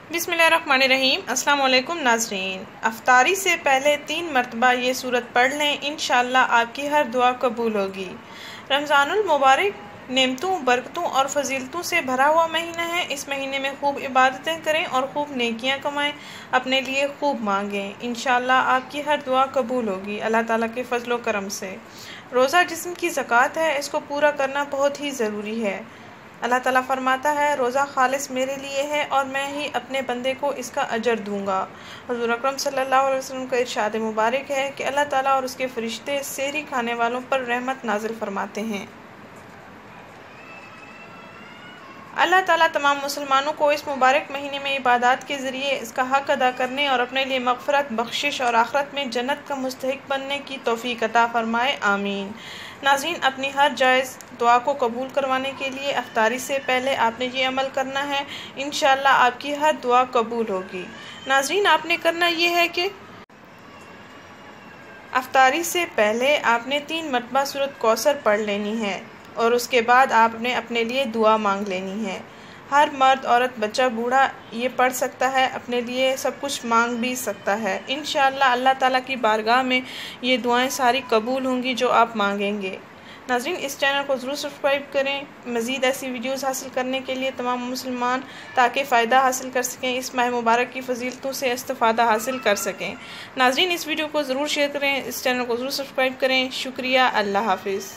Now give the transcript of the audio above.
बिस्मिल्लाहिर्रहमानिर्रहीम। अस्सलाम वालेकुम नाज़रीन, अफ्तारी से पहले 3 मरतबा ये सूरत पढ़ लें, इंशाअल्लाह आपकी हर दुआ कबूल होगी। रमज़ानुल मुबारक नेमतों, बरकतों और फजीलतों से भरा हुआ महीना है। इस महीने में खूब इबादतें करें और खूब नेकियां कमाएं, अपने लिए खूब मांगें, इंशाअल्लाह आपकी हर दुआ कबूल होगी अल्लाह ताला के फजलो करम से। रोज़ा जिस्म की ज़कात है, इसको पूरा करना बहुत ही ज़रूरी है। अल्लाह ताला फरमाता है, रोज़ा खालिस मेरे लिए है और मैं ही अपने बंदे को इसका अजर दूंगा। हुज़ूर अकरम सल्लल्लाहु अलैहि वसल्लम का इरशाद मुबारक है कि अल्लाह ताला और उसके फरिश्ते सेहरी खाने वालों पर रहमत नाजिल फरमाते हैं। अल्लाह ताला तमाम मुसलमानों को इस मुबारक महीने में इबादत के ज़रिए इसका हक़ अदा करने और अपने लिए मग़फ़िरत, बख्शिश और आखिरत में जन्नत का मुस्तहिक़ बनने की तौफ़ीक़ अता फ़रमाए, आमीन। नाज़रीन, अपनी हर जायज़ दुआ को कबूल करवाने के लिए अफ्तारी से पहले आपने ये अमल करना है, इंशाअल्लाह आपकी हर दुआ कबूल होगी। नाज़रीन, आपने करना ये है कि अफ्तारी से पहले आपने 3 मरतबा सूरत कौसर पढ़ लेनी है और उसके बाद आपने अपने लिए दुआ मांग लेनी है। हर मर्द, औरत, बच्चा, बूढ़ा ये पढ़ सकता है, अपने लिए सब कुछ मांग भी सकता है। इंशाअल्लाह अल्लाह ताला की बारगाह में ये दुआएं सारी कबूल होंगी जो आप मांगेंगे। नाज़रीन, इस चैनल को ज़रूर सब्सक्राइब करें मज़ीद ऐसी वीडियोस हासिल करने के लिए तमाम मुसलमान, ताकि फ़ायदा हासिल कर सकें, इस माह मुबारक की फ़जीलतों से इस्तिफ़ादा हासिल कर सकें। नाज़रीन, इस वीडियो को ज़रूर शेयर करें, इस चैनल को ज़रूर सब्सक्राइब करें। शुक्रिया, अल्लाह हाफ़िज़।